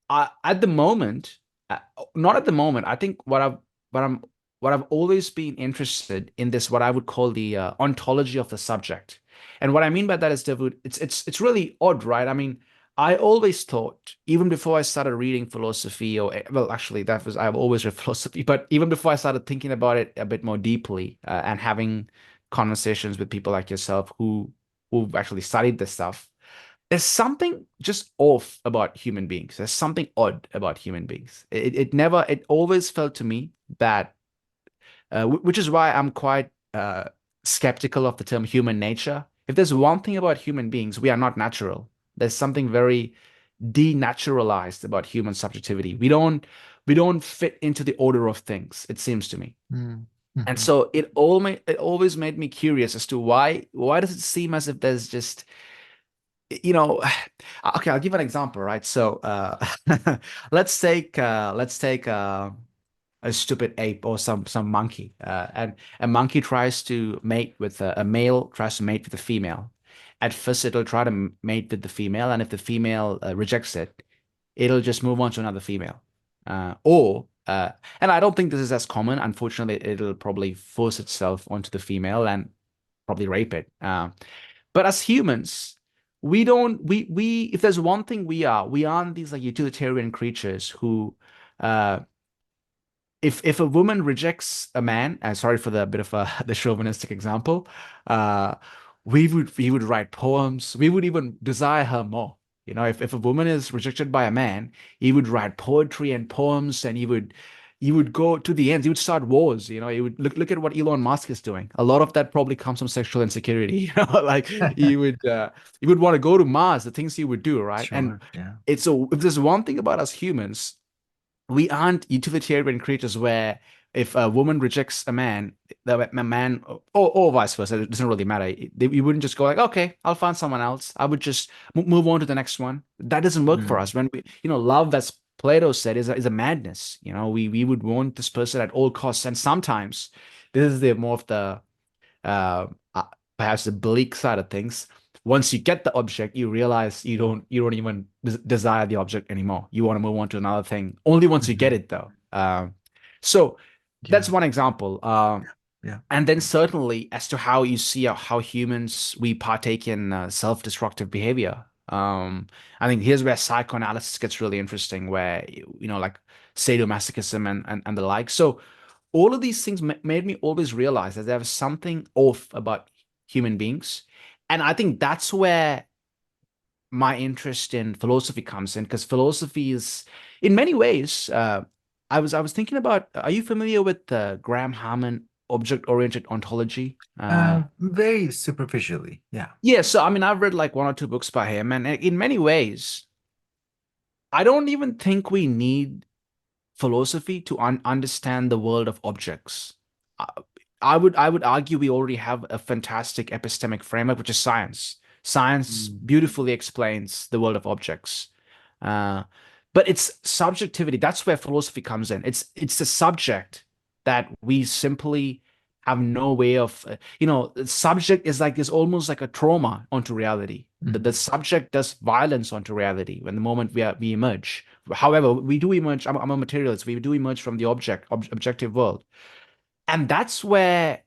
At the moment, uh, not at the moment. I think what I'm what I've always been interested in this, what I would call the ontology of the subject. And what I mean by that is, David, it's really odd, right? I mean, I always thought, even before I started reading philosophy, or well, actually, that was I've always read philosophy, but even before I started thinking about it a bit more deeply, and having conversations with people like yourself who've actually studied this stuff, there's something just off about human beings. There's something odd about human beings. It always felt to me that, which is why I'm quite skeptical of the term human nature. If there's one thing about human beings, we are not natural. There's something very denaturalized about human subjectivity. We don't fit into the order of things, it seems to me. Mm. And Mhm. so it always made me curious as to why does it seem as if there's just, you know, okay, I'll give an example, right? So let's take a stupid ape or some monkey, and a monkey tries to mate with a male tries to mate with a female. At first it'll try to mate with the female, and if the female rejects it, it'll just move on to another female. Or and I don't think this is as common. Unfortunately, it'll probably force itself onto the female and probably rape it. But as humans, we don't we if there's one thing we aren't these like utilitarian creatures who, uh if a woman rejects a man, sorry for the bit of the chauvinistic example, uh we would write poems. We would even desire her more. If a woman is rejected by a man, he would write poetry and poems, and he would go to the ends. He would start wars. He would look at what Elon Musk is doing. A lot of that probably comes from sexual insecurity. Like he would want to go to Mars, the things he would do, right? And Sure. Yeah. it's so if there's one thing about us humans, we aren't utilitarian creatures where if a woman rejects a man, the man, or vice versa, it doesn't really matter. You wouldn't just go like, okay, I'll find someone else. I would just move on to the next one. That doesn't work for Mm. us. When love, as Plato said, is a madness. We would want this person at all costs. And sometimes this is the more of the uh, uh, perhaps the bleak side of things. Once you get the object, you realize you don't even desire the object anymore. You want to move on to another thing. Only once you get Mhm. it, though. So that's Yeah. one example. Yeah. And then certainly as to how you see how humans we partake in self-destructive behavior. I think here's where psychoanalysis gets really interesting, where like sadomasochism and the like. So all of these things made me always realize that there was something off about human beings. And I think that's where my interest in philosophy comes in, because philosophy is, in many ways, I was thinking about, are you familiar with Graham Harman object-oriented ontology? Very superficially. Yeah. Yeah, so I mean, I've read like one or two books by him, and in many ways, I don't even think we need philosophy to understand the world of objects. I, I would argue we already have a fantastic epistemic framework, which is science. Science Mm. beautifully explains the world of objects. Uh, but it's subjectivity. That's where philosophy comes in. It's the subject that we simply have no way of, the subject is almost like a trauma onto reality. The Mhm. subject does violence onto reality when the moment we emerge. However, we do emerge. I'm a materialist. We do emerge from the objective world, and that's where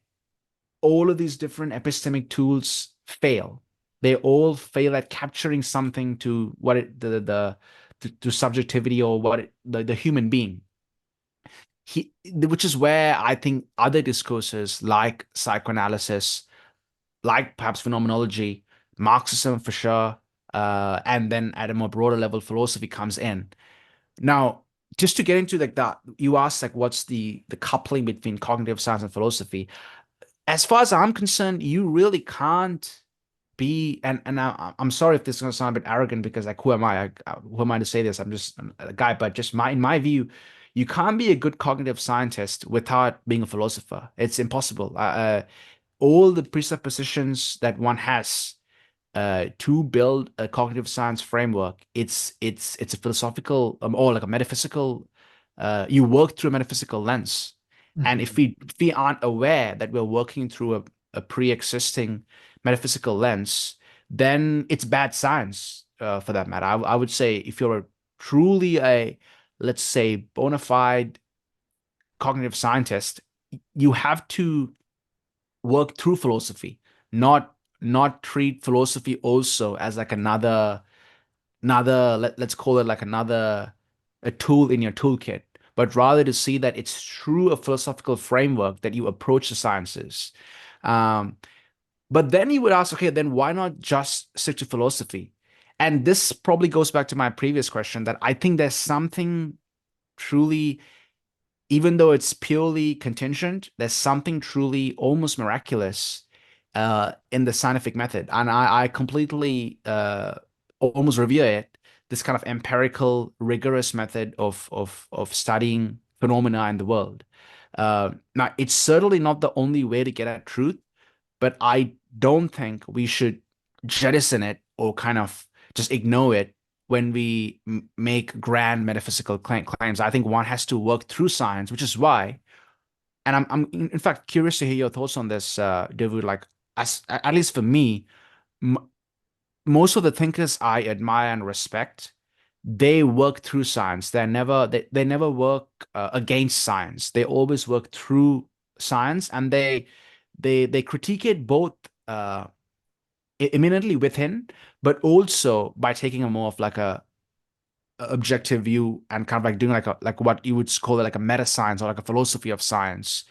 all of these different epistemic tools fail. They all fail at capturing something to what it the to subjectivity, or what the human being. Which is where I think other discourses like psychoanalysis, like perhaps phenomenology, Marxism for sure, and then at a more broader level, philosophy comes in. Now, just to get into like that, you asked like what's the coupling between cognitive science and philosophy. As far as I'm concerned, you really can't be, and I'm sorry if this is going to sound a bit arrogant, because like who am who am I to say this? I'm just a guy, but just in my view, you can't be a good cognitive scientist without being a philosopher. It's impossible. All the presuppositions that one has to build a cognitive science framework, it's a philosophical, or like a metaphysical. You work through a metaphysical lens, and if Mhm. we aren't aware that we're working through a pre-existing metaphysical lens, then it's bad science, for that matter. I would say if you're truly a, let's say, bona fide cognitive scientist, you have to work through philosophy, not treat philosophy also as like another let's call it like another a tool in your toolkit, but rather to see that it's through a philosophical framework that you approach the sciences. Um, but then you would ask, okay, then why not just stick to philosophy? And this probably goes back to my previous question that I think there's something truly, even though it's purely contingent, there's something truly almost miraculous in the scientific method. And I completely almost revere it, this kind of empirical, rigorous method of studying phenomena in the world. Now, it's certainly not the only way to get at truth, but I don't think we should jettison it or kind of just ignore it when we make grand metaphysical claims. I think one has to work through science, which is why, and I'm in fact curious to hear your thoughts on this, David. Like, at least for me, m most of the thinkers I admire and respect, they work through science. They never work against science. They always work through science, and they critique it both imminently within, but also by taking a more of like a objective view and kind of like doing like what you would call it like a meta science or like a philosophy of science.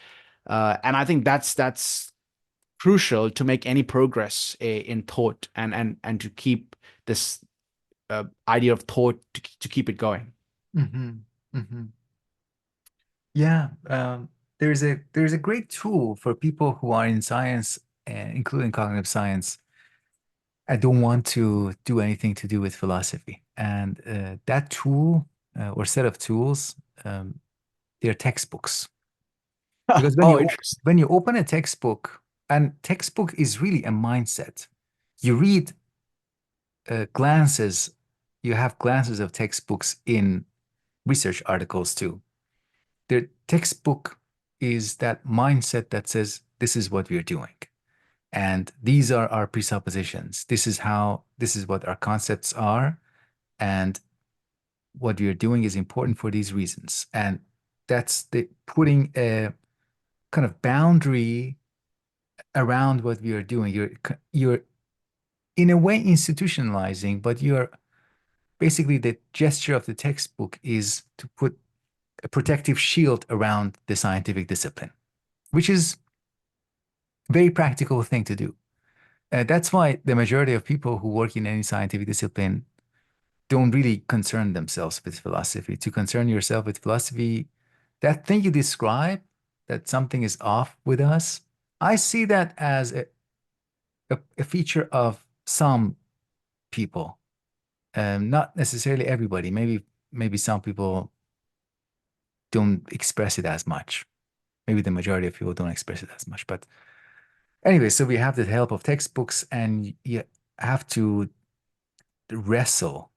And I think that's crucial to make any progress in thought and to keep this idea of thought to keep it going. Hmm. Hmm. Yeah. There's a great tool for people who are in science, including cognitive science. I don't want to do anything to do with philosophy. And that tool or set of tools, they're textbooks. Because Oh, interesting. when you open a textbook, and textbook is really a mindset. You read glances, you have glances of textbooks in research articles too. The textbook is that mindset that says this is what we're doing. And these are our presuppositions. This is what our concepts are. And what we are doing is important for these reasons. And that's the putting a kind of boundary around what we are doing. You're in a way institutionalizing, but you're basically the gesture of the textbook is to put a protective shield around the scientific discipline, which is a very practical thing to do. That's why the majority of people who work in any scientific discipline don't really concern themselves with philosophy. To concern yourself with philosophy, that thing you describe, that something is off with us, I see that as a feature of some people, not necessarily everybody. Maybe some people don't express it as much. Maybe the majority of people don't express it as much. But anyway, so we have the help of textbooks, and you have to wrestle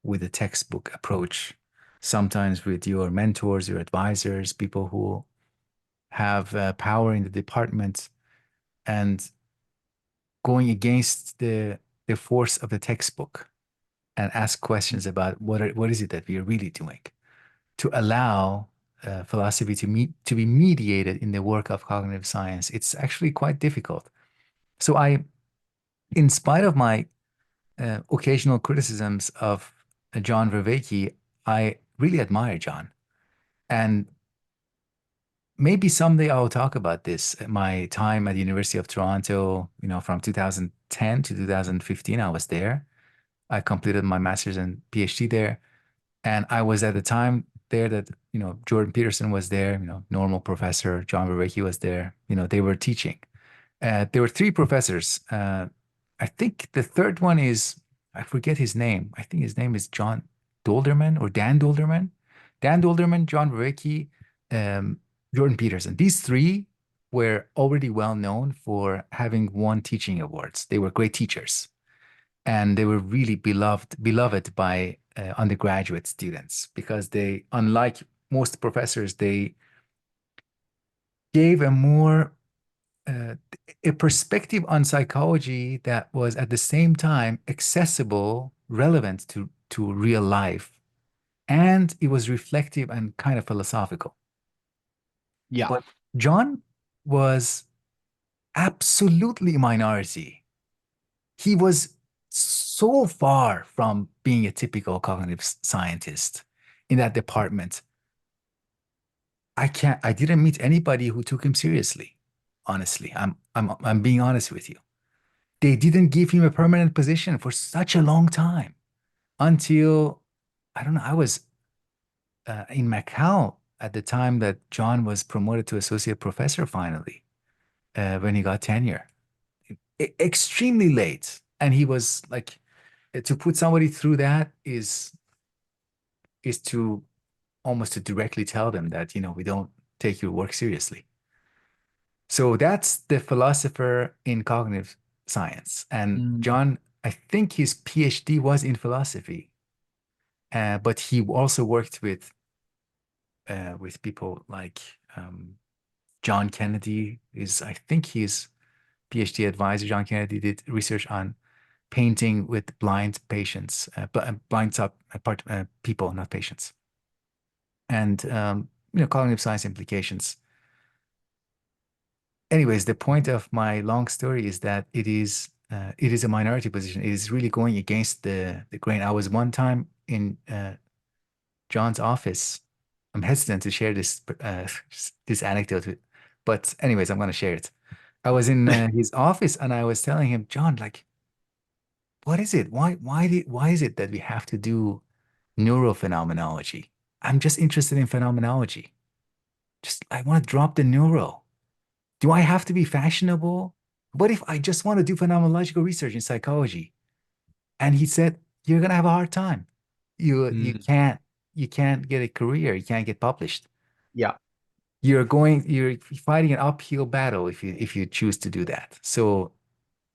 with the textbook approach, sometimes with your mentors, your advisors, people who have power in the department, and going against the force of the textbook and ask questions about what is it that we are really doing to allow philosophy to be mediated in the work of cognitive science. It's actually quite difficult. So in spite of my occasional criticisms of John Vervaeke, I really admire John. And maybe someday I'll talk about this. My time at the University of Toronto, from 2010 to 2015, I was there. I completed my master's and PhD there. And I was at the time there that, Jordan Peterson was there, normal professor, John Vervaeke was there, they were teaching. There were three professors. I think the third one is, I forget his name. I think his name is John Dolderman or Dan Dolderman. Dan Dolderman, John Vervaeke, um, Jordan Peterson. These three were already well known for having won teaching awards. They were great teachers, and they were really beloved by undergraduate students because they, unlike most professors, they gave uh, a perspective on psychology that was at the same time accessible, relevant to real life, and it was reflective and kind of philosophical. Yeah. But John was absolutely a minority. He was so far from being a typical cognitive scientist in that department. I didn't meet anybody who took him seriously. Honestly, I'm being honest with you. They didn't give him a permanent position for such a long time until I don't know. I was in Macau at the time that John was promoted to associate professor finally, when he got tenure. Extremely late. And he was like, to put somebody through that is to almost to directly tell them that, we don't take your work seriously. So that's the philosopher in cognitive science. And Mm. John, I think his PhD was in philosophy, but he also worked with people like John Kennedy is, I think his PhD advisor. John Kennedy did research on painting with blind patients, blind people, not patients, and cognitive science implications. Anyways, the point of my long story is that it is a minority position. It is really going against the grain. I was one time in John's office. I'm hesitant to share this anecdote, but anyways, I'm going to share it. I was in his office and I was telling him, John, like, what is it? Why is it that we have to do neurophenomenology? I'm just interested in phenomenology. Just I want to drop the neuro. Do I have to be fashionable? What if I just want to do phenomenological research in psychology? And he said, you're gonna have a hard time. You Mm. can't get a career, you can't get published. Yeah. You're fighting an uphill battle if you choose to do that. So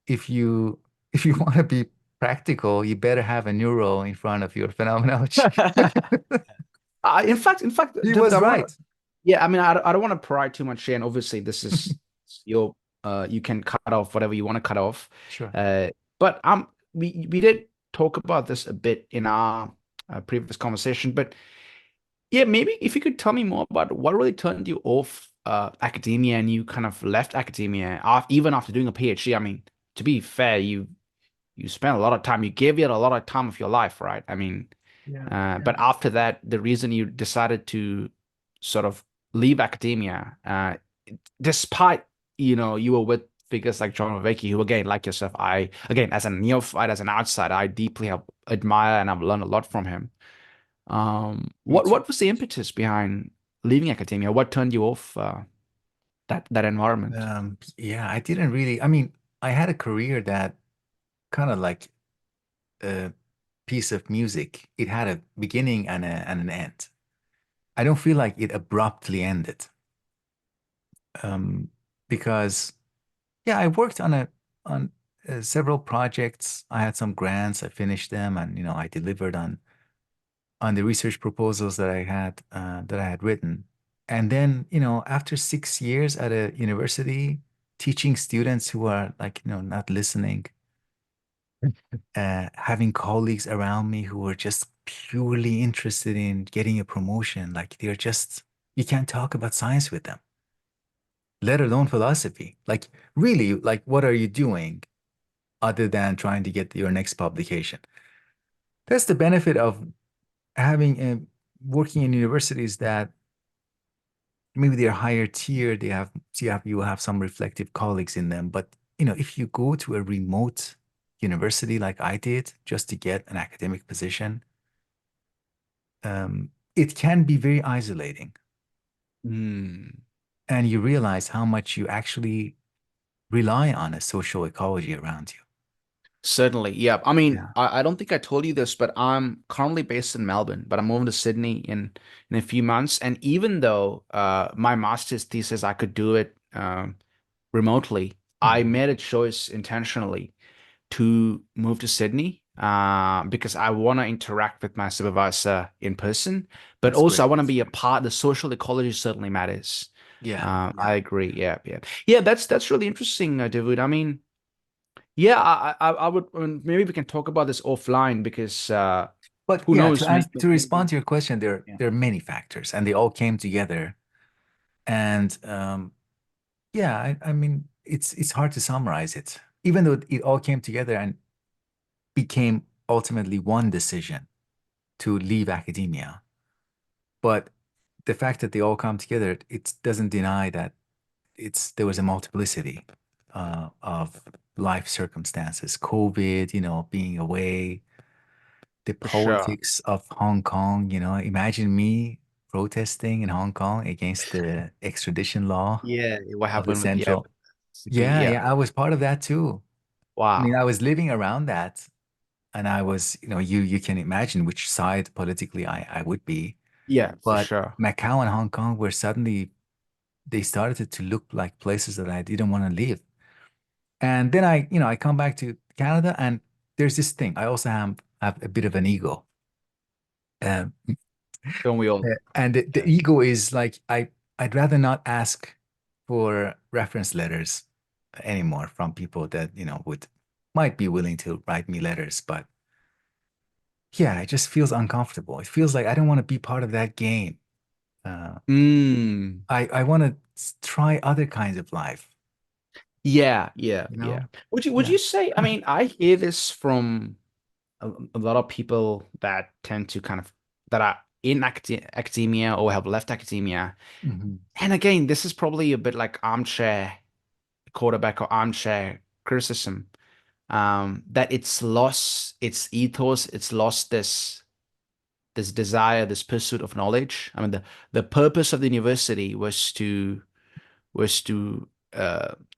if you if you want to be practical, you better have a neuro in front of your phenomenology. In fact, He David, was I want right. to. Yeah, I mean, I don't want to pry too much here, and obviously, this is your. You can cut off whatever you want to cut off. Sure. Uh, but we did talk about this a bit in our previous conversation. But yeah, maybe if you could tell me more about what really turned you off academia, and you kind of left academia even after doing a PhD. I mean, to be fair, you spent a lot of time. You gave it a lot of time of your life, right? I mean. Yeah. But after that, the reason you decided to sort of leave academia, despite you were with figures like John Vervaeke, who again, like yourself, I again as a neophyte, as an outsider, I deeply have admire and I've learned a lot from him. Me What too. was the impetus behind leaving academia? What turned you off that environment? Yeah, I didn't really, I mean, I had a career that kind of like a piece of music. It had a beginning and an end. I don't feel like it abruptly ended. Um, because yeah, I worked on several projects. I had some grants. I finished them, and I delivered on the research proposals that I had written. And then, after 6 years at a university, teaching students who are like, not listening, having colleagues around me who are just purely interested in getting a promotion, like you can't talk about science with them, let alone philosophy. Like, really, like, what are you doing other than trying to get your next publication? That's the benefit of having working in universities that maybe they're higher tier. You have some reflective colleagues in them. But if you go to a remote university like I did just to get an academic position, it can be very isolating. Hmm. And you realize how much you actually rely on a social ecology around you. Certainly, yeah. I mean, Yeah. I don't think I told you this, but I'm currently based in Melbourne, but I'm moving to Sydney in a few months. And even though my master's thesis I could do it remotely, I Mhm. made a choice intentionally to move to Sydney because I want to interact with my supervisor in person, but That's also I great. want to be a part. The social ecology certainly matters. Yeah. I Yeah. agree. Yeah, yeah, yeah. That's really interesting, David. I mean. Yeah, I would maybe we can talk about this offline because But Who yeah, knows? to respond to your question, Yeah, there are many factors, and they all came together. And yeah, I mean, it's hard to summarize it, even though it all came together and became ultimately one decision to leave academia. But the fact that they all come together, it doesn't deny that there was a multiplicity of life circumstances, COVID, being away, the for sure. politics of Hong Kong. Imagine me protesting in Hong Kong against the extradition law Yeah, what of the happened with central. CP? Yeah, Yeah. yeah, I was part of that too. I mean, Wow. I was living around that, and I was, you can imagine which side politically I would be. Yeah, for But sure. Macau and Hong Kong were suddenly they started to look like places that I didn't want to live. And then I come back to Canada, and there's this thing. I also have a bit of an ego. Um, Don't we all? and the Yeah. ego is like I'd rather not ask for reference letters anymore from people that, would might be willing to write me letters, but yeah, it just feels uncomfortable. It feels like I don't want to be part of that game. Uh, Mm. I want to try other kinds of life, Yeah, yeah, you yeah. know? Would Yeah. you say, I mean, I hear this from a lot of people that tend to kind of that are in academia or have left academia. Mhm. And again, this is probably a bit like armchair quarterback or armchair criticism. That it's lost its ethos, it's lost this desire, this pursuit of knowledge. I mean, the purpose of the university was to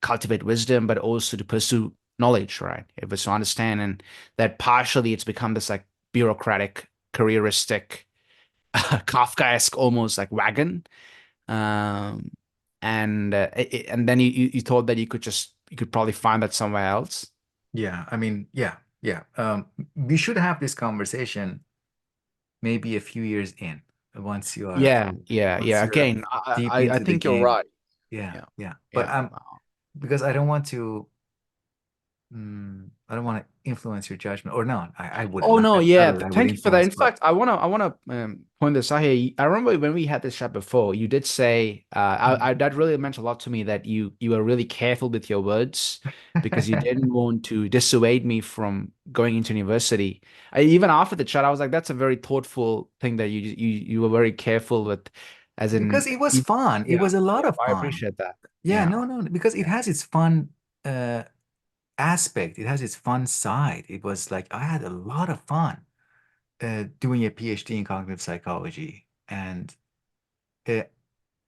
cultivate wisdom, but also to pursue knowledge, right? It was to understand, and that partially it's become this like bureaucratic, careeristic, Kafkaesque almost like wagon. Um, and then you thought that you could probably find that somewhere else. Yeah, I mean, yeah, yeah. We should have this conversation maybe a few years in, once you are Yeah, yeah, once yeah. you're Again, deep I into the think you're game. right. Yeah, Yeah, yeah. But yeah. because I don't want to influence your judgment, or no, I wouldn't. Oh Not no, that, not yeah. that I would Thank you for that. influence, In but fact, I wanna point this out here. I remember when we had this chat before, you did say that really meant a lot to me that you were really careful with your words because you didn't want to dissuade me from going into university. Even after the chat, I was like, that's a very thoughtful thing that you were very careful with, as because in it was you, fun. It yeah, was a lot yeah. of I fun. appreciate that. Yeah, Yeah. no, no, because it Yeah. has its fun aspect. It has its fun side. It was like I had a lot of fun doing a PhD in cognitive psychology, and uh,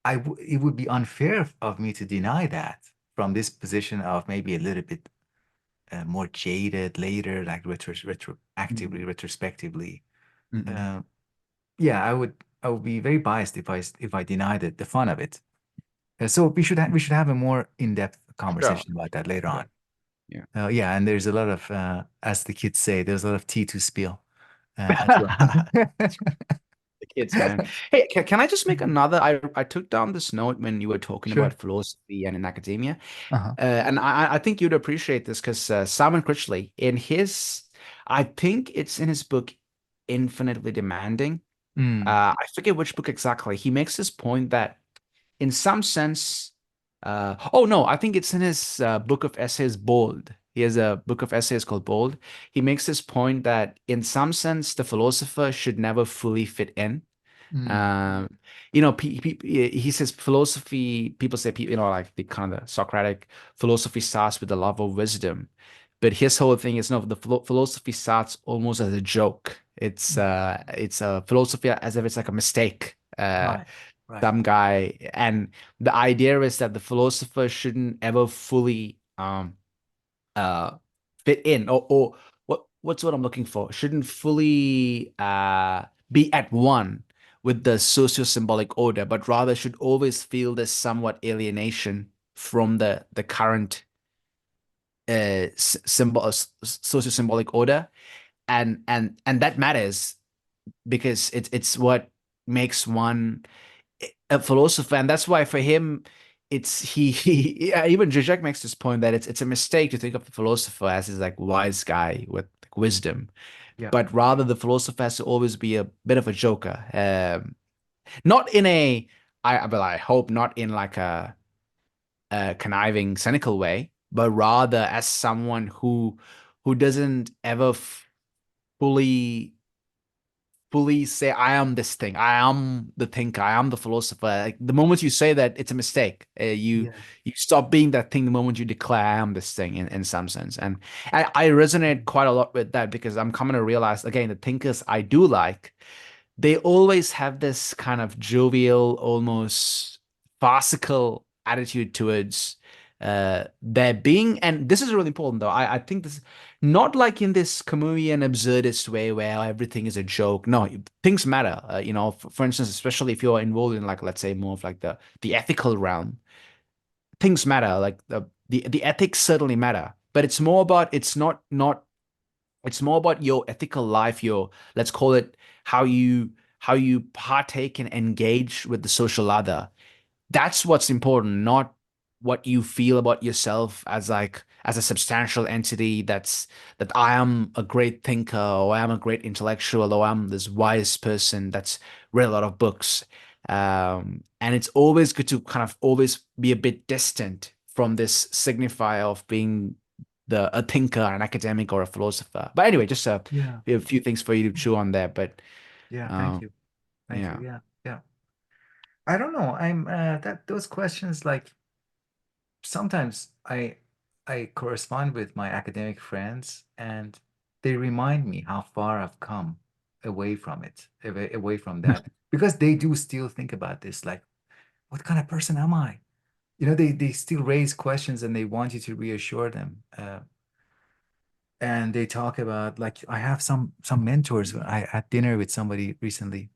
it would be unfair of me to deny that from this position of maybe a little bit more jaded later, like Mm, retroactively, retrospectively. mm, Uh, yeah, I would be very biased if I denied it, the fun of it. So we should have a more in-depth sure. conversation about that later Sure. on. Yeah. Yeah, and there's a lot of, as the kids say, there's a lot of tea to spill as well. The kids, man. Hey, can I just make another? I took down this note when you were talking Sure. about philosophy and in academia, Uh-huh. and I think you'd appreciate this because Simon Critchley, in his, I think it's in his book, Infinitely Demanding. Mm, I forget which book exactly. He makes this point that, in some sense, oh no, I think it's in his book of essays, Bold. He has a book of essays called Bold. He makes this point that, in some sense, the philosopher should never fully fit in. mm, um, he says philosophy, people say, like the kind of the Socratic philosophy starts with the love of wisdom. But his whole thing is, no, the philosophy starts almost as a joke. It's a philosophy as if it's like a mistake. right, right. Some guy, and the idea is that the philosopher shouldn't ever fully uh fit in, or what's what I'm looking for, shouldn't fully be at one with the socio-symbolic order, but rather should always feel this somewhat alienation from the current socio-symbolic order. And that matters because it's what makes one a philosopher. And that's why for him, it's he yeah, even Zizek makes this point that it's a mistake to think of the philosopher as this like wise guy with like wisdom, Yeah. but rather the philosopher has to always be a bit of a joker. Not in a, well, I hope not in like a conniving, cynical way, but rather as someone who doesn't ever fully say I am this thing, I am the thinker, I am the philosopher. Like the moment you say that, it's a mistake. Yeah. You stop being that thing the moment you declare I am this thing in some sense. And I resonate quite a lot with that because I'm coming to realize again the thinkers I do like, they always have this kind of jovial, almost farcical attitude towards their being. And this is really important, though. I think this, not like in this comedian absurdist way where everything is a joke. No, things matter. For instance, especially if you're involved in like, let's say, more of like the ethical realm, things matter. Like the ethics certainly matter, but it's more about it's not it's more about your ethical life, your, let's call it, how you partake and engage with the social other. That's what's important, not what you feel about yourself as like as a substantial entity that I am a great thinker, or I am a great intellectual, or I'm this wise person that's read a lot of books. And it's always good to kind of always be a bit distant from this signifier of being a thinker, an academic, or a philosopher. But anyway, just Yeah. a few things for you to chew on there. But Yeah. Thank um, you. Thank you. yeah, Yeah. Yeah. I don't know. I'm that those questions like sometimes I correspond with my academic friends and they remind me how far I've come away from it, away from that, because they do still think about this, like, what kind of person am I? They still raise questions and they want you to reassure them. And they talk about like I have some mentors. I had dinner with somebody recently,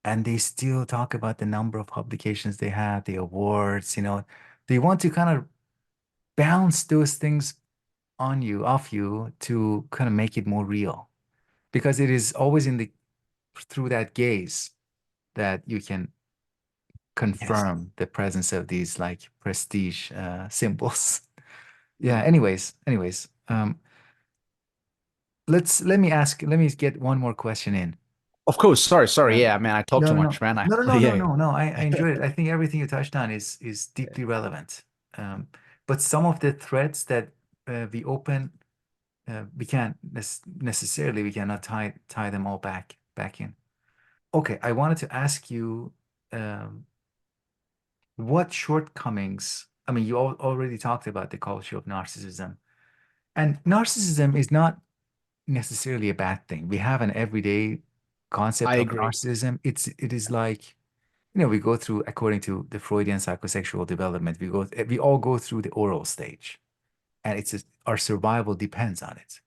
and they still talk about the number of publications they had, the awards. They want to kind of bounce those things on you, off you, to kind of make it more real, because it is always in the through that gaze that you can yes, confirm the presence of these like prestige symbols. Yeah. yeah. Anyways, let me get one more question in. Of course. Sorry. Uh, Yeah, man, I talk no, too no, much, no, man. no, no, no, no, Yeah. no, no. I enjoyed it. I think everything you touched on is deeply relevant. Um, but some of the threads that we open, we can't necessarily we cannot tie them all back in. Okay, I wanted to ask you, um, what shortcomings? I mean, you already talked about the culture of narcissism, and narcissism is not necessarily a bad thing. We have an everyday I concept of agree. narcissism. It is like, we go through, according to the Freudian psychosexual development, we all go through the oral stage, and our survival depends on it.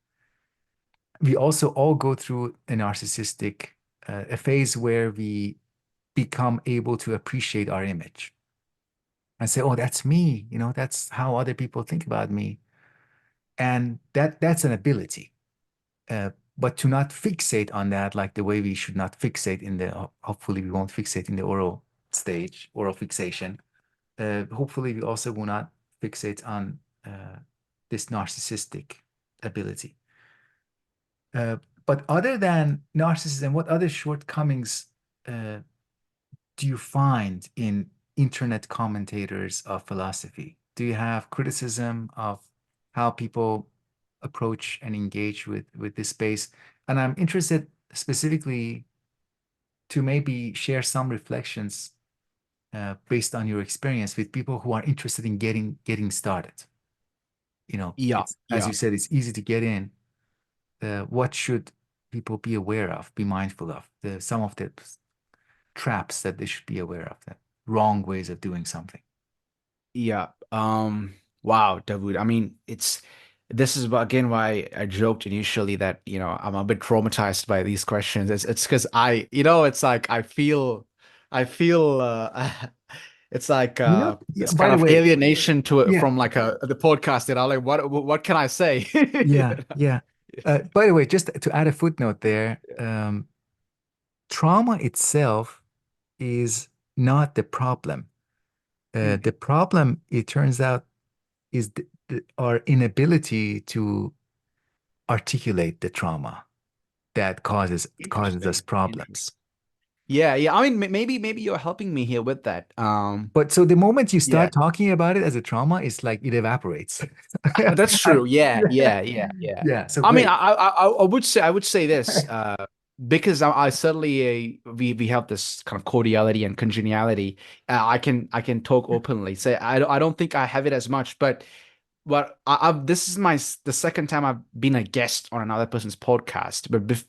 We also all go through a narcissistic, a phase where we become able to appreciate our image and say, "Oh, that's me. That's how other people think about me," and that's an ability. But to not fixate on that, like the way we should not fixate hopefully we won't fixate in the oral stage, oral fixation. Hopefully we also will not fixate on this narcissistic ability. Uh, but other than narcissism, what other shortcomings uh, do you find in internet commentators of philosophy? Do you have criticism of how people approach and engage with this space? And I'm interested specifically to maybe share some reflections based on your experience with people who are interested in getting started. Yeah, It's, as yeah. you said, it's easy to get in. What should people be aware of, be mindful of? Some of the traps that they should be aware of, the wrong ways of doing something. Yeah. Wow, Davood. I mean, this is again why I joked initially that, I'm a bit traumatized by these questions. It's because it's like I feel it's like Yeah, this by kind the of way, alienation yeah, from like the podcast, like what can I say? yeah, yeah. By the way, just to add a footnote there, trauma itself is not the problem. Mm, The problem, it turns out, is our inability to articulate the trauma that causes us Interesting. problems. Interesting. Yeah, yeah. I mean, maybe you're helping me here with that. But so the moment you Yeah. start talking about it as a trauma, it's like it evaporates. That's true. Yeah, yeah, yeah, yeah. Yeah. So I mean, great. I would say this, because I certainly we have this kind of cordiality and congeniality. I can talk openly. Say I don't think I have it as much, but I've this is the second time I've been a guest on another person's podcast. But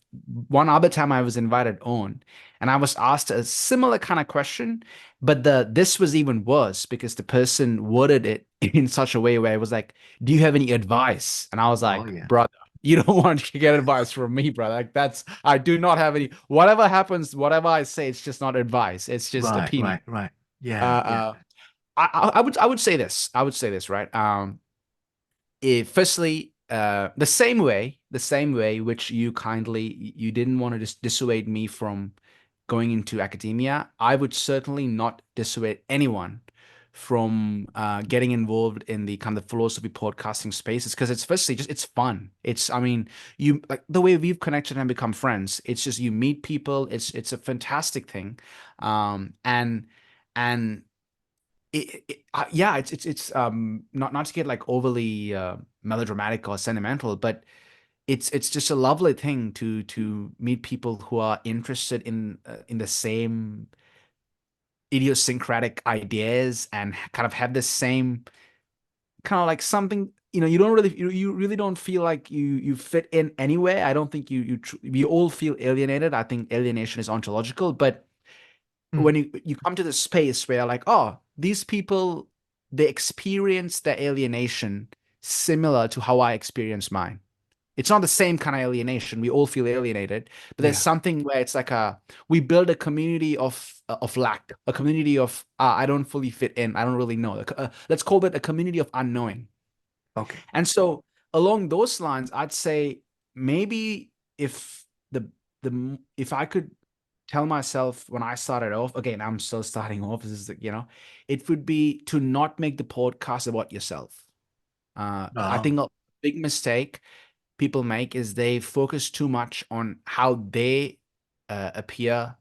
one other time I was invited on, and I was asked a similar kind of question, but the this was even worse because the person worded it in such a way where it was like, "Do you have any advice?" And I was Oh like, yeah. "Brother, you don't want to get advice from me, brother. Like that's I do not have any. Whatever happens, whatever I say, it's just not advice. It's just Right, opinion." right, right. Yeah, yeah. Uh, I would say this. I would say this, right? Firstly, the same way which you kindly you didn't want to dissuade me from going into academia, I would certainly not dissuade anyone from getting involved in the kind of philosophy podcasting spaces because it's firstly just it's fun. It's I mean you like the way we've connected and become friends. It's just you meet people. It's a fantastic thing, and and yeah, it's not to get like overly melodramatic or sentimental, but it's just a lovely thing to meet people who are interested in the same idiosyncratic ideas and kind of have the same kind of like something, you don't really you really don't feel like you fit in anywhere. I don't think we all feel alienated. I think alienation is ontological, but Mm, when you come to the space where like, oh, these people, they experience their alienation similar to how I experience mine. It's not the same kind of alienation. We all feel alienated, but there's yeah. something where it's like we build a community of lack, a community of I don't fully fit in. I don't really know. Let's call it a community of unknowing. Okay. And so along those lines, I'd say maybe if if I could tell myself when I started off, again, I'm still starting off, this is, it would be to not make the podcast about yourself. I Oh, think a big mistake people make is they focus too much on how they appear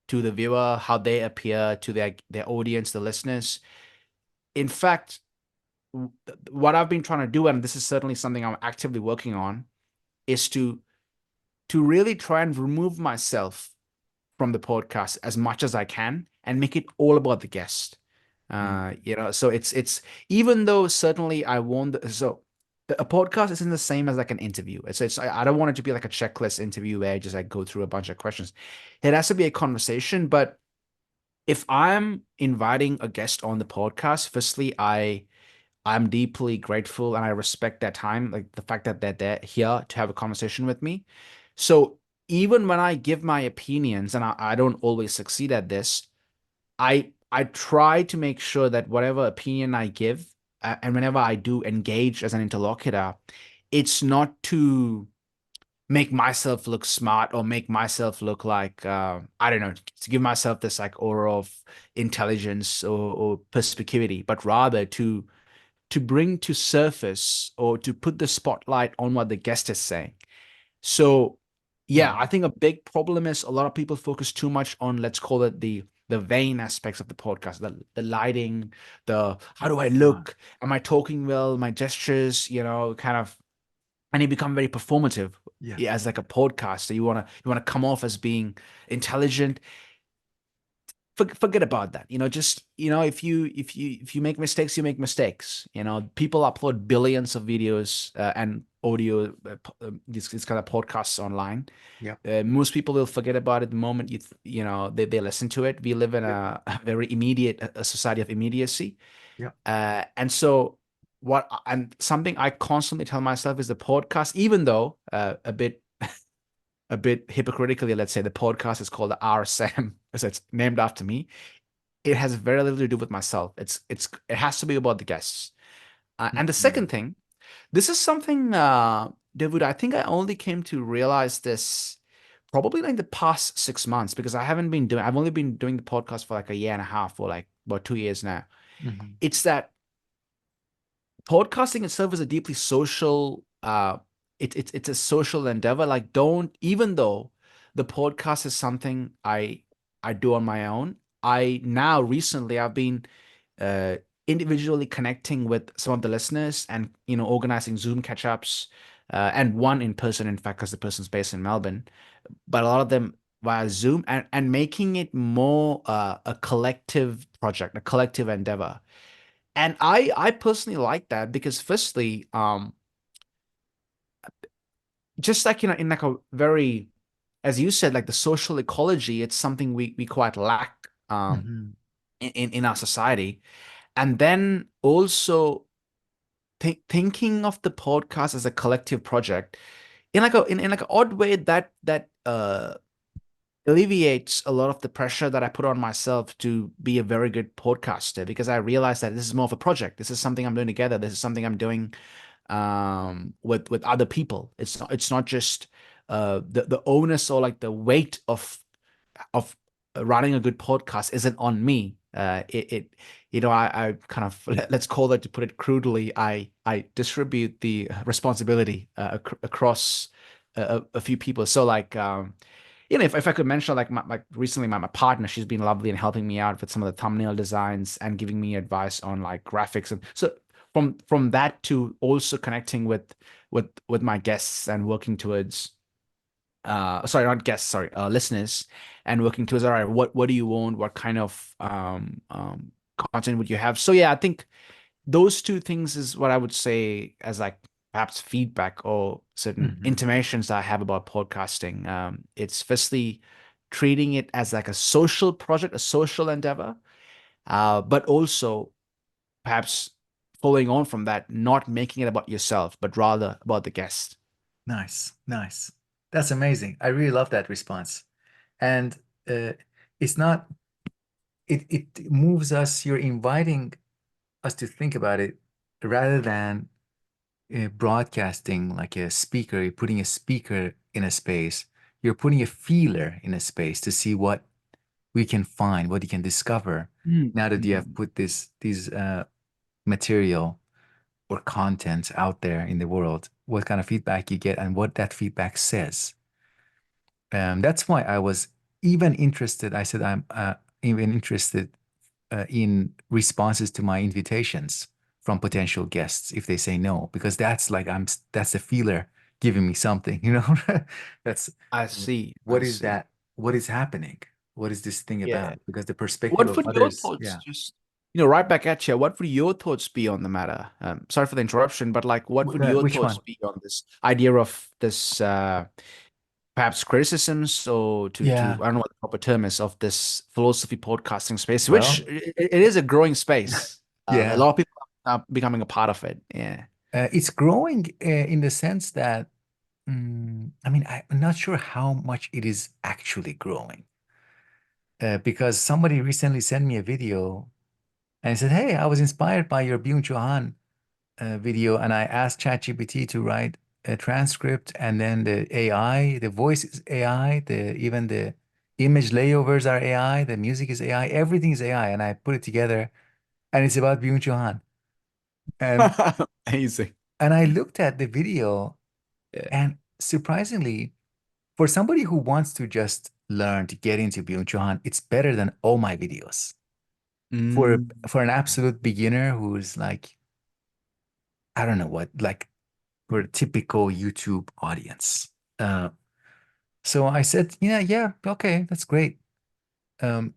to the viewer, how they appear to their audience, the listeners. In fact, what I've been trying to do, and this is certainly something I'm actively working on, is to really try and remove myself from the podcast as much as I can and make it all about the guest. mm, So it's even though certainly I want a podcast isn't the same as like an interview. It's I don't want it to be like a checklist interview where I just like go through a bunch of questions. It has to be a conversation. But if I'm inviting a guest on the podcast, firstly, I'm deeply grateful and I respect their time, like the fact that they're here to have a conversation with me. So even when I give my opinions, and I don't always succeed at this, I try to make sure that whatever opinion I give, and whenever I do engage as an interlocutor, it's not to make myself look smart or make myself look like I don't know, to give myself this like aura of intelligence or perspicuity, but rather to bring to surface or to put the spotlight on what the guest is saying. So, yeah, I mm, think a big problem is a lot of people focus too much on, let's call it the vain aspects of the podcast, the lighting, the how do I right. look, am I talking well, my gestures, kind of, and you become very performative, Yeah. yeah, as like a podcaster. You want to come off as being intelligent. Forget about that. Just if you make mistakes, you make mistakes. People upload billions of videos and audio, these kind of podcasts online. Yep. Most people will forget about it the moment they listen to it. We live in Yep. a very immediate a society of immediacy, Yep. and so and something I constantly tell myself is the podcast, even though a bit hypocritically, let's say the podcast is called the RSM, so it's named after me. It has very little to do with myself. It has to be about the guests. And the Mm, second thing, this is something, David, I think I only came to realize this probably like the past 6 months because I've only been doing the podcast for like a year and a half or like about 2 years now. mhm, It's that podcasting itself is a deeply social it's a social endeavor. Like, don't, even though the podcast is something I do on my own, I now recently I've been uh individually connecting with some of the listeners, and organizing Zoom catch-ups, and one in person, in fact, because the person's based in Melbourne, but a lot of them via Zoom, and making it more a collective project, a collective endeavor. And I personally like that because, firstly, just like, in like a very, as you said, like the social ecology, it's something we quite lack Mhm. in our society. And then also thinking of the podcast as a collective project in like a in like an odd way, that alleviates a lot of the pressure that I put on myself to be a very good podcaster, because I realize that this is more of a project. This is something I'm doing together. This is something I'm doing with other people. It's not just the onus, or like the weight of running a good podcast isn't on me. I kind of, let's call it, to put it crudely, I distribute the responsibility across a few people. So, like, if I could mention, like, recently, my partner, she's been lovely and helping me out with some of the thumbnail designs and giving me advice on like graphics. And so, from that to also connecting with my guests and working towards, sorry, not guests, sorry, listeners, and working towards, all right, what do you want? What kind of content would you have? So yeah, I think those two things is what I would say as, like, perhaps feedback or certain Mhm. intimations that I have about podcasting. It's firstly treating it as like a social project, a social endeavor, but also perhaps following on from that, not making it about yourself, but rather about the guest. Nice, nice. That's amazing. I really love that response. And uh, it's not, it moves us, you're inviting us to think about it rather than broadcasting like a speaker. You're putting a speaker in a space. You're putting a feeler in a space to see what we can find, what you can discover now that you have Mm. put these material or content out there in the world, what kind of feedback you get and what that feedback says. That's why I was even interested. I said I'm even interested in responses to my invitations from potential guests if they say no, because that's like that's the feeler giving me something, you know. That's I see. what I is see. that? What is happening? What is this thing Yeah. about? Because the perspective What of would your others, thoughts, yeah. just, right back at you, what would your thoughts be on the matter? Sorry for the interruption, but, like, what would your Which thoughts one? be on this idea of this, perhaps criticisms, or to Yeah. I don't know what the proper term is, of this philosophy podcasting space, which Well, it is a growing space. A yeah. lot of people are becoming a part of it. Yeah. It's growing in the sense that, I mean, I'm not sure how much it is actually growing. Because somebody recently sent me a video and said, "Hey, I was inspired by your Byung-Chul Han video, and I asked ChatGPT to write a transcript, and then the AI, the voice is AI, the even the image layovers are AI, the music is AI, everything is AI, and I put it together, and it's about Byung-Chul Han." And Amazing. I looked at the video, Yeah. and surprisingly, for somebody who wants to just learn to get into Byung-Chul Han, it's better than all my videos. For Mm. an absolute beginner who's like, I don't know what, like for a typical YouTube audience. Uh, so I said, yeah, yeah, okay, that's great. Um,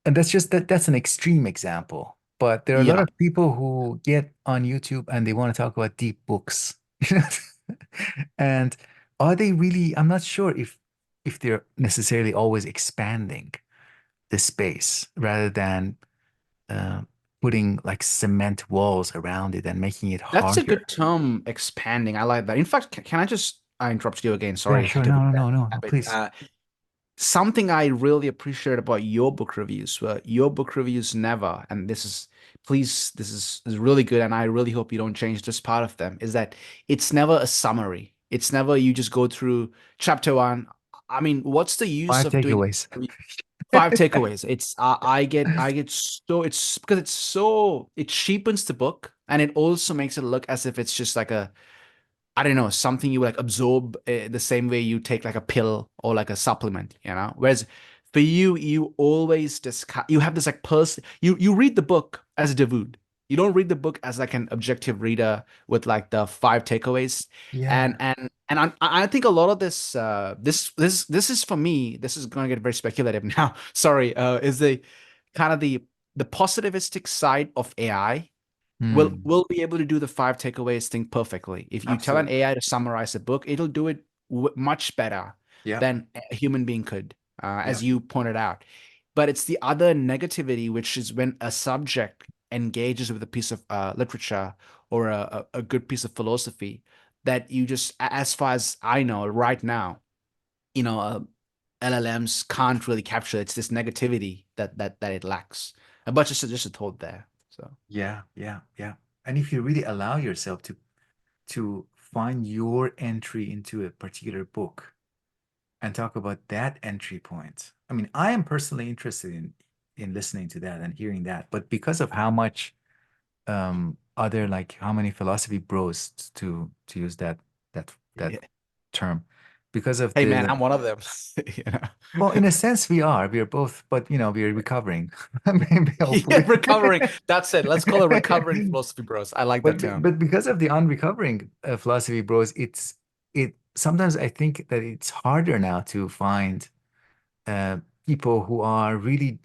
and that's just that's an extreme example. But there are a lot Yeah. of people who get on YouTube and they want to talk about deep books. You know? And are they really? I'm not sure if they're necessarily always expanding the space rather than uh, putting like cement walls around it and making it That's a harder. good term, expanding. I like that. In fact, can I just, I interrupt you again? Yeah, Sorry sure. to No, be no, that no, no, no, habit. please. Something I really appreciate about your book reviews were your book reviews never, and this is, please, this is really good, and I really hope you don't change this part of them, is that it's never a summary. It's never you just go through chapter one. I mean, what's the use Five of doing takeaways. five takeaways? It's I get so, it's because it's so, it cheapens the book, and it also makes it look as if it's just like I don't know, something you like absorb the same way you take like a pill or like a supplement, Whereas for you, you always discuss, you have this like you read the book as a Davood. You don't read the book as like an objective reader with like the five takeaways. Yeah. And I think a lot of this is for me, this is going to get very speculative now. Sorry, is the kind of the positivistic side of AI Hmm. will be able to do the five takeaways thing perfectly. If you tell an Absolutely. AI to summarize a book, it'll do it much better Yeah. than a human being could, Yeah. as you pointed out. But it's the other negativity, which is when a subject engages with a piece of literature or a good piece of philosophy that you just, as far as I know right now, you know, uh, LLMs can't really capture. It's this negativity that it lacks. But just a thought there. So. Yeah. Yeah. Yeah. And if you really allow yourself to find your entry into a particular book and talk about that entry point. I mean, I am personally interested in listening to that and hearing that, but because of how much other like how many philosophy bros to use that term, because of Hey man, the I'm one of them. You well, know? in a sense we are both, but we are recovering, maybe Yeah, hopefully. recovering. That's it. Let's call it recovering philosophy bros. I like that term. But because of the unrecovering philosophy bros, it sometimes I think that it's harder now to find uh, people who are really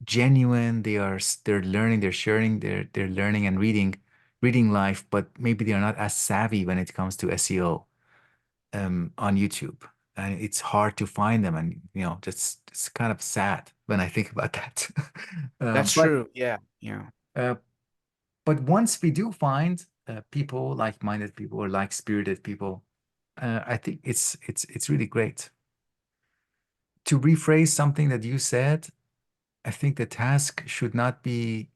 genuine. They're learning, they're sharing, they're learning and reading life, but maybe they are not as savvy when it comes to SEO on YouTube. And it's hard to find them, and just it's kind of sad when I think about that. That's But true. Yeah. Yeah. uh, but once we do find people, like-minded people or like-spirited people, I think it's really great. To rephrase something that you said, I think the task should not be,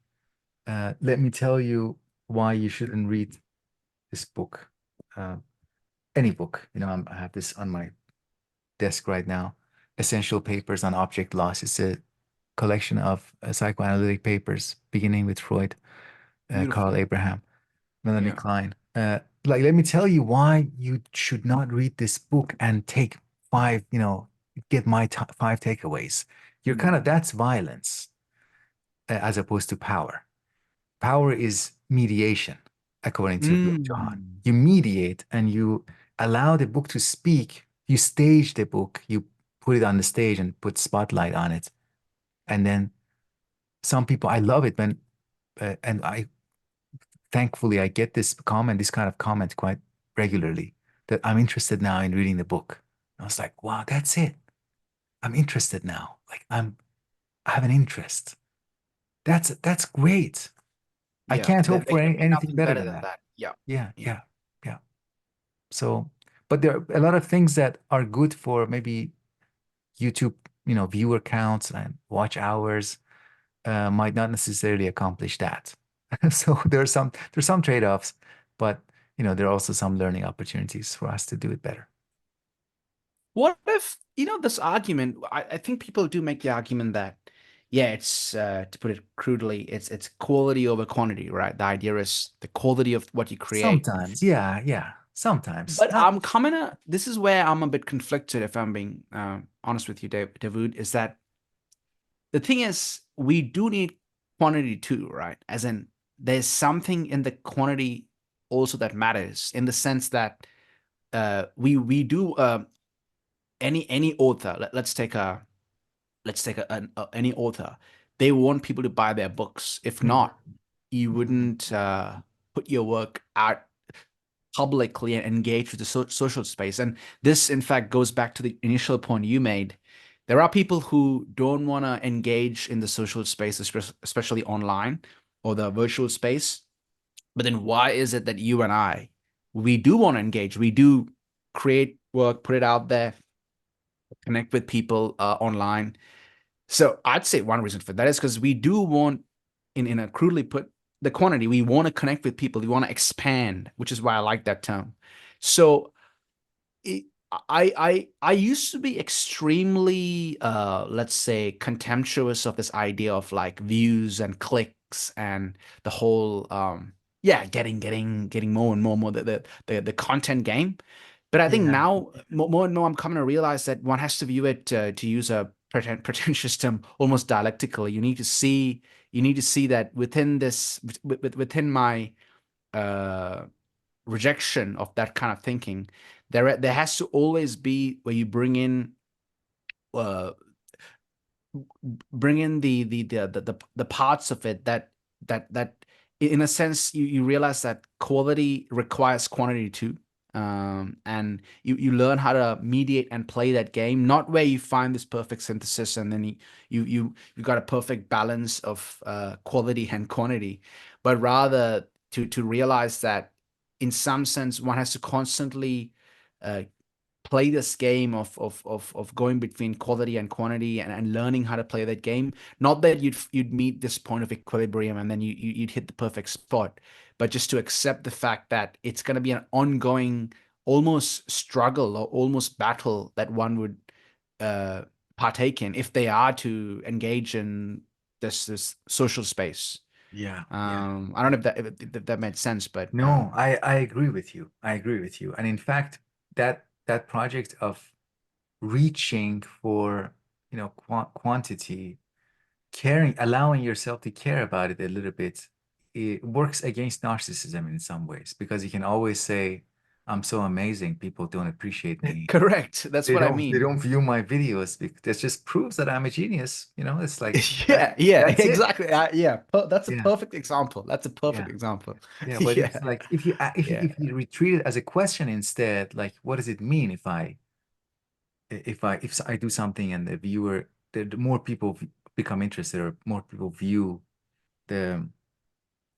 let me tell you why you shouldn't read this book. Uh, any book. I have this on my desk right now. Essential Papers on Object Loss. It's a collection of psychoanalytic papers, beginning with Freud, Carl Beautiful. Abraham, Melanie Yeah. Klein. Let me tell you why you should not read this book and take five, get my five takeaways. Mm. That's violence as opposed to power. Power is mediation, according to Johan. Mm. You mediate and you allow the book to speak. You stage the book, you put it on the stage and put spotlight on it. And then some people, I love it when, and thankfully, I get this kind of comment quite regularly that I'm interested now in reading the book. I was like, wow, that's it. I'm interested now. I have an interest. That's great. I Yeah. can't There hope for can be anything nothing better better than than that. that. Yeah. Yeah, Yeah. yeah, yeah. So, but there are a lot of things that are good for maybe YouTube, viewer counts and watch hours, might not necessarily accomplish that. So there's some trade-offs, but there are also some learning opportunities for us to do it better. What if, this argument, I think people do make the argument that, yeah, it's to put it crudely, it's quality over quantity, right? The idea is the quality of what you create. Sometimes, yeah, yeah. Sometimes. But Not this is where I'm a bit conflicted, if I'm being honest with you, Dawood, is that the thing is, we do need quantity too, right? As in, there's something in the quantity also that matters in the sense that we do any author. Let's take any author. They want people to buy their books. If Mhm. not, you wouldn't put your work out publicly and engage with the social space. And this, in fact, goes back to the initial point you made. There are people who don't want to engage in the social space, especially online or the virtual space. But then why is it that you and we do want to engage? We do create work, put it out there, connect with people online. So I'd say one reason for that is because we do want, in a crudely put, the quantity. We want to connect with people. We want to expand, which is why I like that term. So it, I used to be extremely let's say contemptuous of this idea of like views and clicks and the whole yeah, getting more and more the content game. But I think Yeah. now more and more I'm coming to realize that one has to view it, to use a pretentious term, almost dialectically. You need to see that within this within my uh rejection of that kind of thinking, there has to always be where you uh bring in the parts of it that in a sense you realize that quality requires quantity too. And you learn how to mediate and play that game, not where you find this perfect synthesis and then you got a perfect balance of quality and quantity, but rather to realize that in some sense one has to constantly uh, play this game of going between quality and quantity, and learning how to play that game. Not that you'd meet this point of equilibrium and then you'd hit the perfect spot, but just to accept the fact that it's going to be an ongoing almost struggle or almost battle that one would uh partake in if they are to engage in this social space. Yeah. Yeah. I don't know if that made sense, but No, I agree with you. I agree with you. And in fact, that project of reaching for, quantity, caring, allowing yourself to care about it a little bit, it works against narcissism in some ways because you can always say, I'm so amazing, people don't appreciate me. correct. That's what I They mean. don't view my videos. That just proves that I'm a genius. It's like that. Yeah, yeah, That's it. exactly. Yeah, that's a Yeah. perfect example. That's a Yeah. perfect example. Yeah, but Yeah, it's like if you yeah, if you retreat it as a question instead, like what does it mean if I do something and the more people become interested or more people view the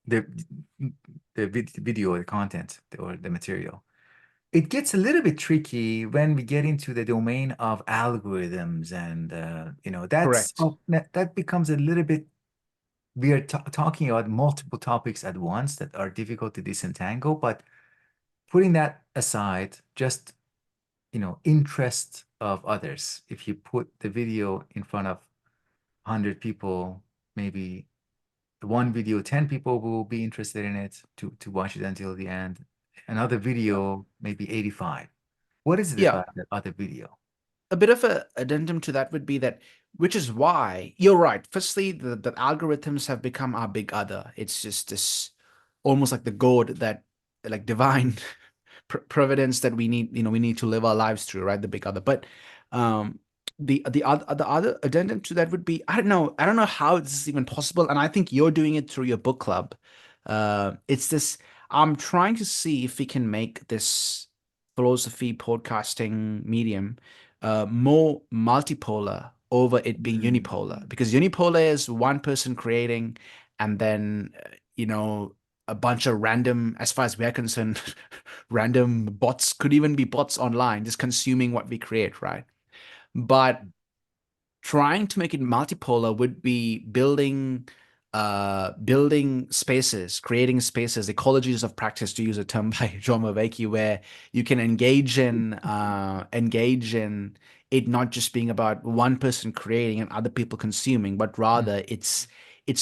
the video, the content or the material. It gets a little bit tricky when we get into the domain of algorithms and correct. that becomes a little bit we are talking about multiple topics at once that are difficult to disentangle, but putting that aside, just interest of others. If you put the video in front of 100 people, maybe one video, 10 people will be interested in it to watch it until the end. Another video, maybe 85. What is it Yeah, about that other video? a bit of a addendum to that would be that, which is why you're right. Firstly, the algorithms have become our big other. It's just this almost like the god that, like divine providence that we need, we need to live our lives through, right? The big other. But um the other addendum to that would be, I don't know how this is even possible, and I think you're doing it through your book club. It's this, I'm trying to see if we can make this philosophy podcasting medium more multipolar over it being unipolar, Mm. because unipolar is one person creating, and then a bunch of random, as far as we're concerned, random bots, could even be bots online just consuming what we create, right? But trying to make it multipolar would be building spaces, creating spaces, ecologies of practice, to use a term by John Maveki, where you can engage in it not just being about one person creating and other people consuming, but Mm. rather it's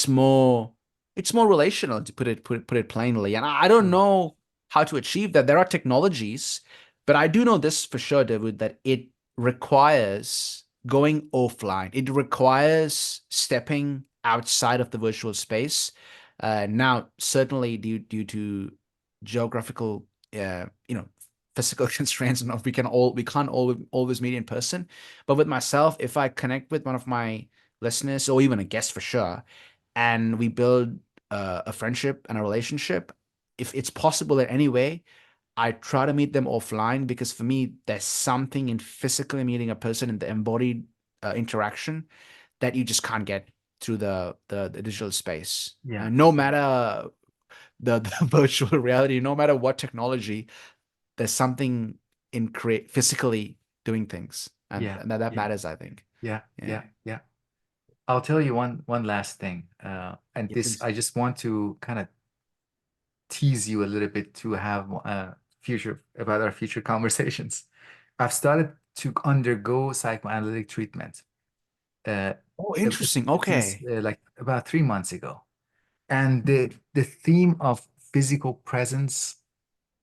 more it's more relational, to put it plainly. And I don't Mm. know how to achieve that. There are technologies, but I do know this for sure, David, that it requires going offline. It requires stepping outside of the virtual space. Now, certainly due to geographical, physical constraints, and we can't always meet in person. But with myself, if I connect with one of my listeners or even a guest for sure, and we build a friendship and a relationship, if it's possible in any way, I try to meet them offline, because for me, there's something in physically meeting a person in the embodied interaction that you just can't get through the digital space. Yeah, No matter the virtual reality, no matter what technology, there's something in create physically doing things, and, yeah, that yeah, matters, I think. yeah, Yeah, yeah, yeah. I'll tell you one last thing, and yeah, this please. I just want to kind of tease you a little bit to have future about our future conversations. I've started to undergo psychoanalytic treatment uh, Oh, interesting. since Okay. like about 3 months ago, and the theme of physical presence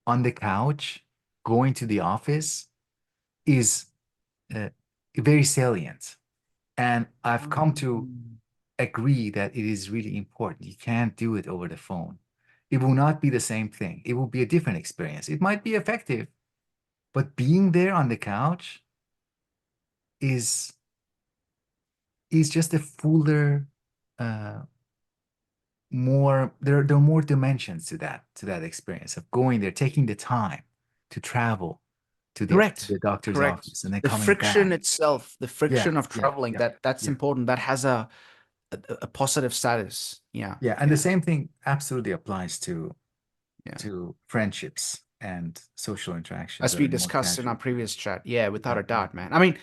on the couch, going to the office is uh, very salient. And I've come to Mm. agree that it is really important. You can't do it over the phone. It will not be the same thing. It will be a different experience. It might be effective, but being there on the couch is is just a fuller, uh, more there are more dimensions to that experience of going there, taking the time to travel to Correct. the doctor's Correct. office and then The coming friction back. itself, the Yeah, friction of yeah, traveling, yeah, that's yeah, important. That has a positive status. Yeah. yeah. And the Yeah. same thing absolutely applies Yeah. to friendships and social interactions As that we are more discussed in our casual. previous chat. Yeah, without Yeah, a yeah, doubt, man. I mean,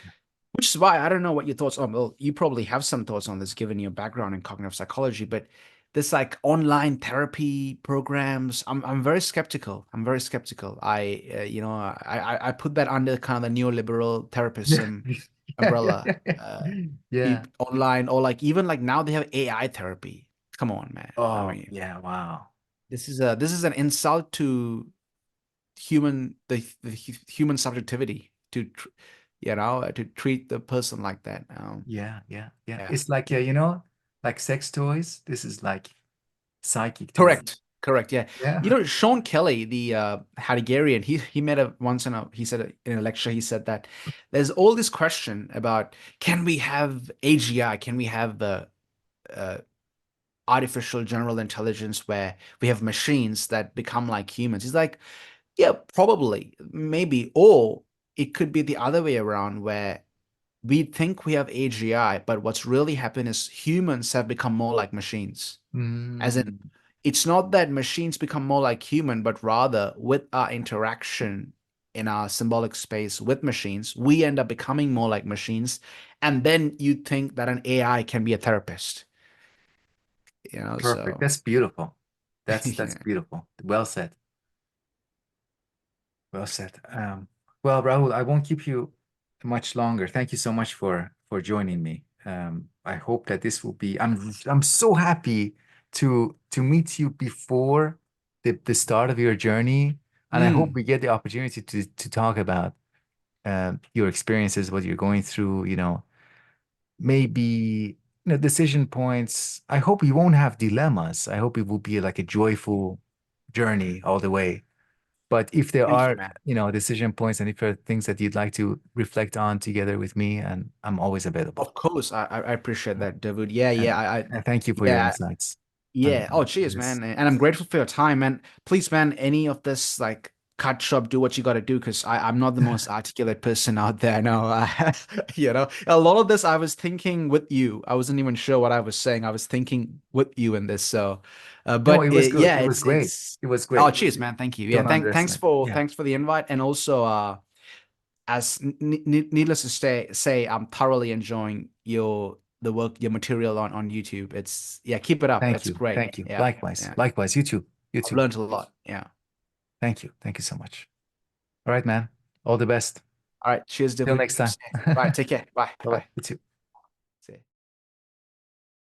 which is why I don't know what your thoughts are. Well, you probably have some thoughts on this given your background in cognitive psychology, but this like online therapy programs, I'm very skeptical. I'm very skeptical. I put that under kind of the neoliberal yeah, therapism yeah, umbrella. yeah, yeah. Online or like even like now they have AI therapy. Come on, man. I Oh, mean, yeah, wow. this is an insult to human subjectivity to treat the person like that. Yeah, yeah, yeah. Yeah. It's like, like sex toys. This is like psychic toys. Correct. Correct. Yeah. Yeah. Sean Kelly, the Heideggerian, he made a once in a he said in a lecture, he said that there's all this question about can we have AGI? Can we have the uh, artificial general intelligence where we have machines that become like humans? He's like, yeah, probably, maybe, or it could be the other way around where we think we have AGI, but what's really happened is humans have become more like machines. As in, Mm, it's not that machines become more like human, but rather with our interaction in our symbolic space with machines, we end up becoming more like machines. And then you think that an AI can be a therapist, perfect. so That's beautiful. That's yeah. beautiful. Well said. Well said. Well, Rahul, I won't keep you much longer. Thank you so much for joining me. I hope that this will be. I'm so happy to meet you before the start of your journey, and I hope Mm, we get the opportunity to talk about your experiences, what you're going through. Maybe decision points. I hope we won't have dilemmas. I hope it will be like a joyful journey all the way. But if there thank you, are, man. decision points and if there are things that you'd like to reflect on together with me, and I'm always available. Of course, I appreciate that, David. Yeah, And, yeah, and thank you for your yeah. insights Yeah. Oh, on cheers, this. man. And I'm grateful for your time, man. Please, man, any of this like cut shop, do what you got to do because I'm not the most articulate person out there. No, a lot of this I was thinking with you. I wasn't even sure what I was saying. I was thinking with you in this. So, No, it was good. yeah, It was great. it's. It was Oh, great. cheers, man. Thank you. Yeah, Don't underestimate. Yeah. thanks for the invite, and also as needless to say, I'm thoroughly enjoying your material on YouTube. It's yeah, keep it up. Thank It's you. great. Thank you. Yeah, Likewise. yeah. Likewise. You too. You I've too. learned a lot. Yeah. Thank you. Thank you so much. All right, man. All the best. All right. Cheers, Till David. next Keep time. safe. All right. Take care. Bye. Bye-bye. Bye. You too.